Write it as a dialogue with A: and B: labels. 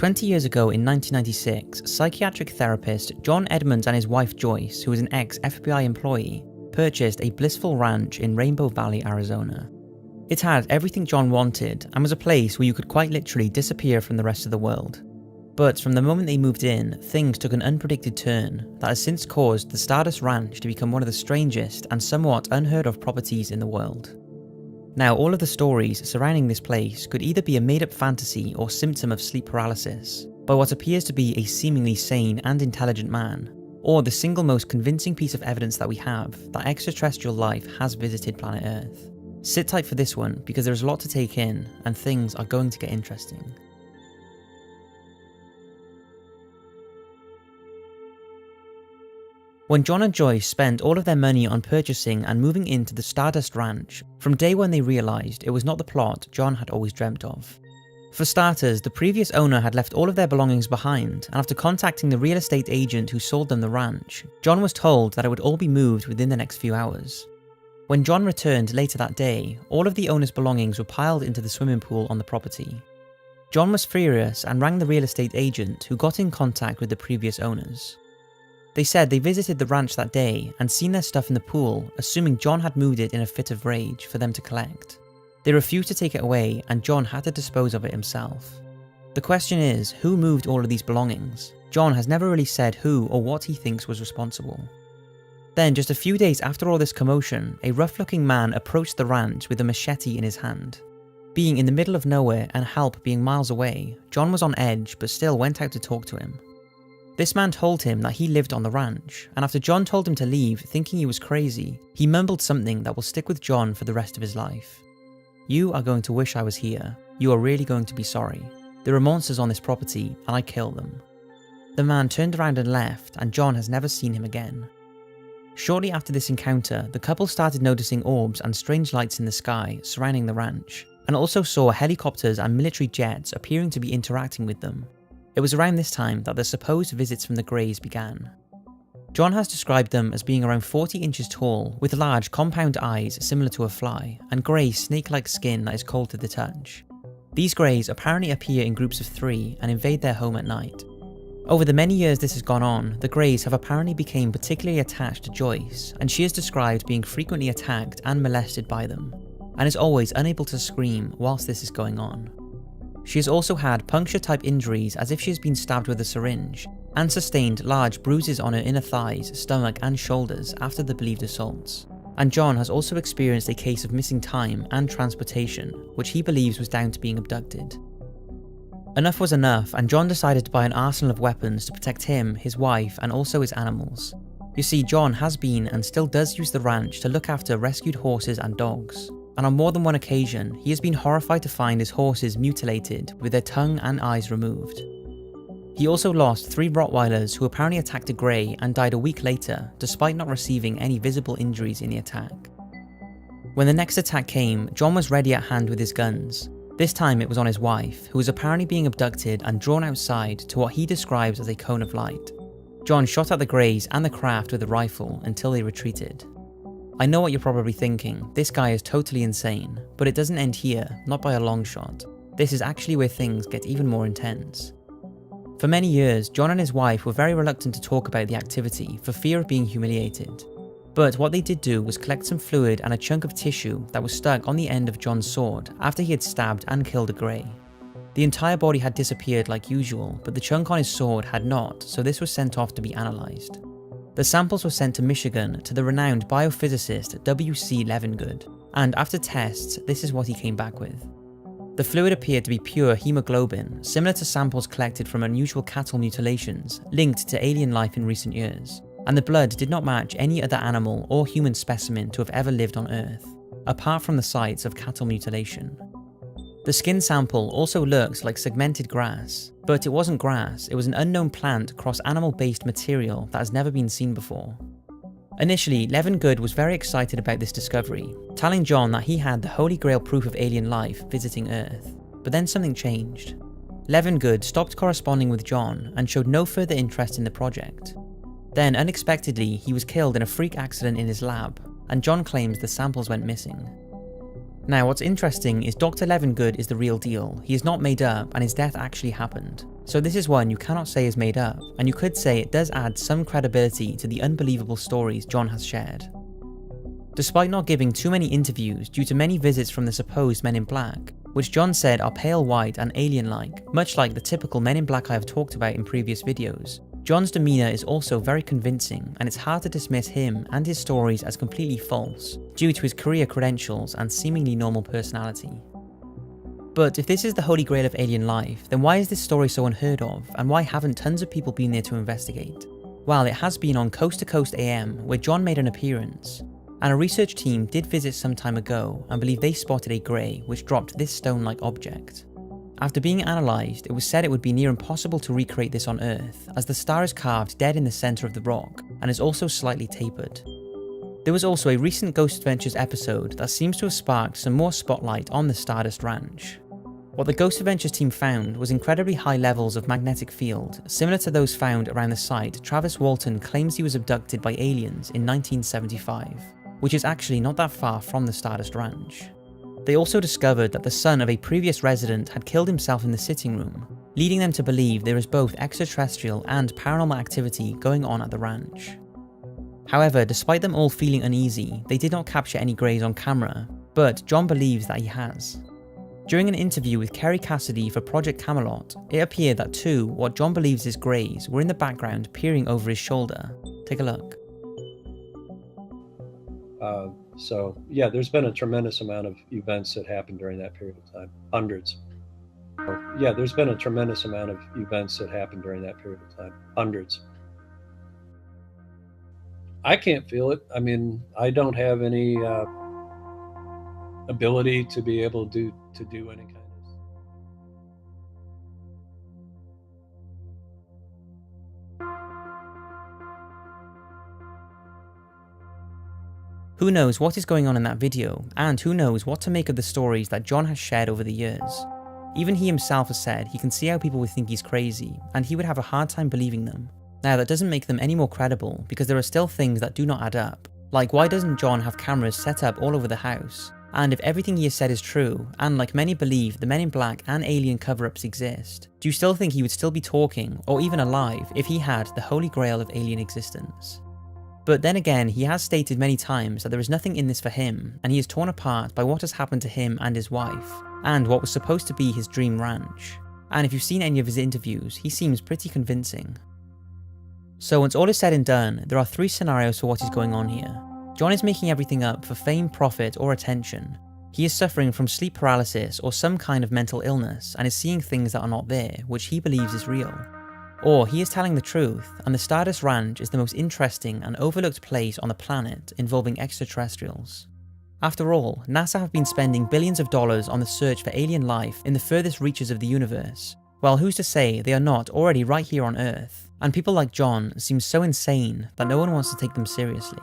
A: 20 years ago in 1996, psychiatric therapist John Edmonds and his wife Joyce, who was an ex-FBI employee, purchased a blissful ranch in Rainbow Valley, Arizona. It had everything John wanted and was a place where you could quite literally disappear from the rest of the world. But from the moment they moved in, things took an unpredicted turn that has since caused the Stardust Ranch to become one of the strangest and somewhat unheard of properties in the world. Now, all of the stories surrounding this place could either be a made-up fantasy or symptom of sleep paralysis by what appears to be a seemingly sane and intelligent man, or the single most convincing piece of evidence that we have that extraterrestrial life has visited planet Earth. Sit tight for this one because there's a lot to take in and things are going to get interesting. When John and Joyce spent all of their money on purchasing and moving into the Stardust Ranch, from day one they realised it was not the plot John had always dreamt of. For starters, the previous owner had left all of their belongings behind, and after contacting the real estate agent who sold them the ranch, John was told that it would all be moved within the next few hours. When John returned later that day, all of the owner's belongings were piled into the swimming pool on the property. John was furious and rang the real estate agent who got in contact with the previous owners. They said they visited the ranch that day and seen their stuff in the pool, assuming John had moved it in a fit of rage for them to collect. They refused to take it away and John had to dispose of it himself. The question is, who moved all of these belongings? John has never really said who or what he thinks was responsible. Then, just a few days after all this commotion, a rough-looking man approached the ranch with a machete in his hand. Being in the middle of nowhere and help being miles away, John was on edge but still went out to talk to him. This man told him that he lived on the ranch, and after John told him to leave thinking he was crazy, he mumbled something that will stick with John for the rest of his life. "You are going to wish I was here. You are really going to be sorry. There are monsters on this property, and I kill them." The man turned around and left, and John has never seen him again. Shortly after this encounter, the couple started noticing orbs and strange lights in the sky surrounding the ranch, and also saw helicopters and military jets appearing to be interacting with them. It was around this time that the supposed visits from the Greys began. John has described them as being around 40 inches tall, with large compound eyes similar to a fly, and grey snake-like skin that is cold to the touch. These Greys apparently appear in groups of 3 and invade their home at night. Over the many years this has gone on, the Greys have apparently become particularly attached to Joyce, and she is described being frequently attacked and molested by them, and is always unable to scream whilst this is going on. She has also had puncture-type injuries as if she has been stabbed with a syringe, and sustained large bruises on her inner thighs, stomach and shoulders after the believed assaults. And John has also experienced a case of missing time and transportation, which he believes was down to being abducted. Enough was enough, and John decided to buy an arsenal of weapons to protect him, his wife and also his animals. You see, John has been and still does use the ranch to look after rescued horses and dogs. And on more than one occasion, he has been horrified to find his horses mutilated with their tongue and eyes removed. He also lost 3 Rottweilers who apparently attacked a Grey and died a week later, despite not receiving any visible injuries in the attack. When the next attack came, John was ready at hand with his guns. This time it was on his wife, who was apparently being abducted and drawn outside to what he describes as a cone of light. John shot at the Greys and the craft with a rifle until they retreated. I know what you're probably thinking, this guy is totally insane, but it doesn't end here, not by a long shot. This is actually where things get even more intense. For many years, John and his wife were very reluctant to talk about the activity for fear of being humiliated. But what they did do was collect some fluid and a chunk of tissue that was stuck on the end of John's sword after he had stabbed and killed a Grey. The entire body had disappeared like usual, but the chunk on his sword had not, so this was sent off to be analysed. The samples were sent to Michigan to the renowned biophysicist W.C. Levengood, and after tests, this is what he came back with. The fluid appeared to be pure hemoglobin, similar to samples collected from unusual cattle mutilations linked to alien life in recent years, and the blood did not match any other animal or human specimen to have ever lived on Earth, apart from the sites of cattle mutilation. The skin sample also looked like segmented grass, but it wasn't grass, it was an unknown plant cross animal-based material that has never been seen before. Initially, Levengood was very excited about this discovery, telling John that he had the holy grail proof of alien life visiting Earth, but then something changed. Levengood stopped corresponding with John and showed no further interest in the project. Then, unexpectedly, he was killed in a freak accident in his lab, and John claims the samples went missing. Now, what's interesting is Dr. Levengood is the real deal. He is not made up, and his death actually happened. So this is one you cannot say is made up, and you could say it does add some credibility to the unbelievable stories John has shared. Despite not giving too many interviews due to many visits from the supposed Men in Black, which John said are pale white and alien-like, much like the typical Men in Black I have talked about in previous videos, John's demeanour is also very convincing, and it's hard to dismiss him and his stories as completely false, due to his career credentials and seemingly normal personality. But if this is the holy grail of alien life, then why is this story so unheard of, and why haven't tons of people been there to investigate? Well, it has been on Coast to Coast AM, where John made an appearance, and a research team did visit some time ago and believe they spotted a grey which dropped this stone-like object. After being analysed, it was said it would be near impossible to recreate this on Earth, as the star is carved dead in the centre of the rock and is also slightly tapered. There was also a recent Ghost Adventures episode that seems to have sparked some more spotlight on the Stardust Ranch. What the Ghost Adventures team found was incredibly high levels of magnetic field, similar to those found around the site Travis Walton claims he was abducted by aliens in 1975, which is actually not that far from the Stardust Ranch. They also discovered that the son of a previous resident had killed himself in the sitting room, leading them to believe there is both extraterrestrial and paranormal activity going on at the ranch. However, despite them all feeling uneasy, they did not capture any greys on camera, but John believes that he has. During an interview with Kerry Cassidy for Project Camelot, it appeared that two, what John believes is greys, were in the background peering over his shoulder. Take a look.
B: So yeah, there's been a tremendous amount of events that happened during that period of time. Hundreds. Yeah, there's been a tremendous amount of events that happened during that period of time. Hundreds. I can't feel it. I mean, I don't have any ability to be able to do any kind of.
A: Who knows what is going on in that video, and who knows what to make of the stories that John has shared over the years. Even he himself has said he can see how people would think he's crazy, and he would have a hard time believing them. Now, that doesn't make them any more credible, because there are still things that do not add up. Like, why doesn't John have cameras set up all over the house? And if everything he has said is true, and like many believe the Men in Black and alien cover-ups exist, do you still think he would still be talking, or even alive, if he had the holy grail of alien existence? But then again, he has stated many times that there is nothing in this for him, and he is torn apart by what has happened to him and his wife, and what was supposed to be his dream ranch. And if you've seen any of his interviews, he seems pretty convincing. So once all is said and done, there are three scenarios for what is going on here. John is making everything up for fame, profit, or attention. He is suffering from sleep paralysis or some kind of mental illness and is seeing things that are not there, which he believes is real. Or he is telling the truth, and the Stardust Ranch is the most interesting and overlooked place on the planet involving extraterrestrials. After all, NASA have been spending billions of dollars on the search for alien life in the furthest reaches of the universe, well, who's to say they are not already right here on Earth, and people like John seem so insane that no one wants to take them seriously.